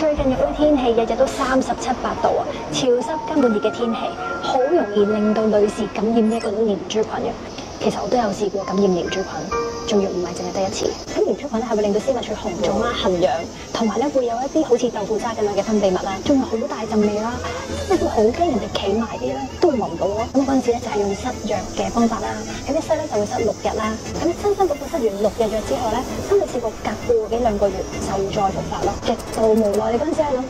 最近日本嘅天氣日日都37、8度啊，潮濕根本熱嘅天氣，好容易令到女士感染呢一個念珠菌嘅。其實我都有試過感染念珠菌，仲要唔係淨係得一次。咁念珠菌咧係會令到絲襪處紅腫啦、痕癢，同埋咧會有一啲好似豆腐渣咁樣嘅分泌物啦，仲有好大陣味啦，即係會好驚人哋企埋啲咧都會聞到咯。咁嗰陣時咧就係用塞藥嘅方法啦，咁一塞咧就會塞6日啦。咁辛辛苦苦塞完6日藥之後咧，真係試過隔個幾兩個月就再復發咯，極度無奈。你嗰陣時係諗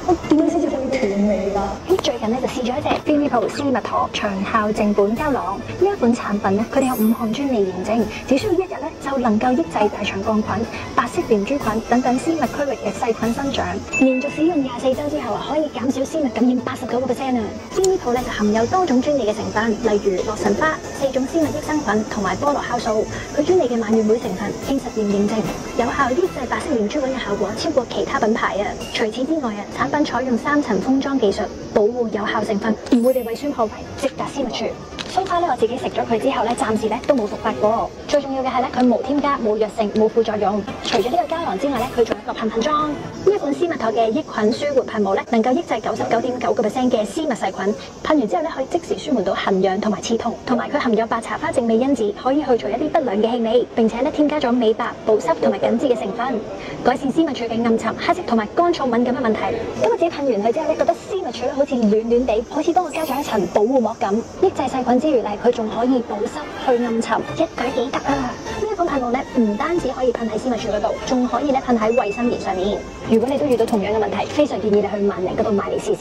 我點樣先至可以斷尾㗎？咁最近咧就試咗一隻 Finipo 絲襪陀長效淨苯膠囊呢一款產品咧，佢哋有5項專利驗證，只需要1日咧就能夠抑制大腸桿菌、白色念珠菌等等絲襪區域嘅細菌生長。連續使用24週之後啊，可以減少絲襪感染89%啊！Finipo 咧就含有多種專利嘅成分，例如洛神花、4種絲襪益生菌同埋菠蘿酵素。佢專利嘅蔓越莓成分經實驗認證，有效抑制白色念珠菌嘅效果超過其他品牌啊！除此之外啊，產品採用3層封裝技術，保護有效成分唔會被胃酸破壞，直達絲襪處。So far咧，我自己食咗佢之後咧，暫時咧都冇復發過。最重要嘅係咧，佢無添加、冇藥性、冇副作用。除咗呢個膠囊之外咧，佢仲有一個噴裝。呢一款絲襪陀嘅益菌舒緩噴霧咧，能夠抑制99.9%嘅絲襪細菌。噴完之後咧，可以即時舒緩到痕癢同埋刺痛，同埋佢含有白茶花淨味因子，可以去除一啲不良嘅氣味，並且咧添加咗美白、保濕同埋緊緻嘅成分，改善絲襪處嘅暗沉、黑色同埋乾燥敏感嘅問題。咁我自己噴完佢之後咧，覺得絲襪處咧好似暖暖地，好似幫我加咗一層保護膜咁，抑制細菌之餘咧，佢仲可以保濕去暗沉，一舉幾得啊！呢一款噴霧咧，唔單止可以噴喺絲襪處嗰度，仲可以咧噴喺衛生棉上面。如果你都遇到同樣嘅問題，非常建議你去萬寧嗰度買嚟試試。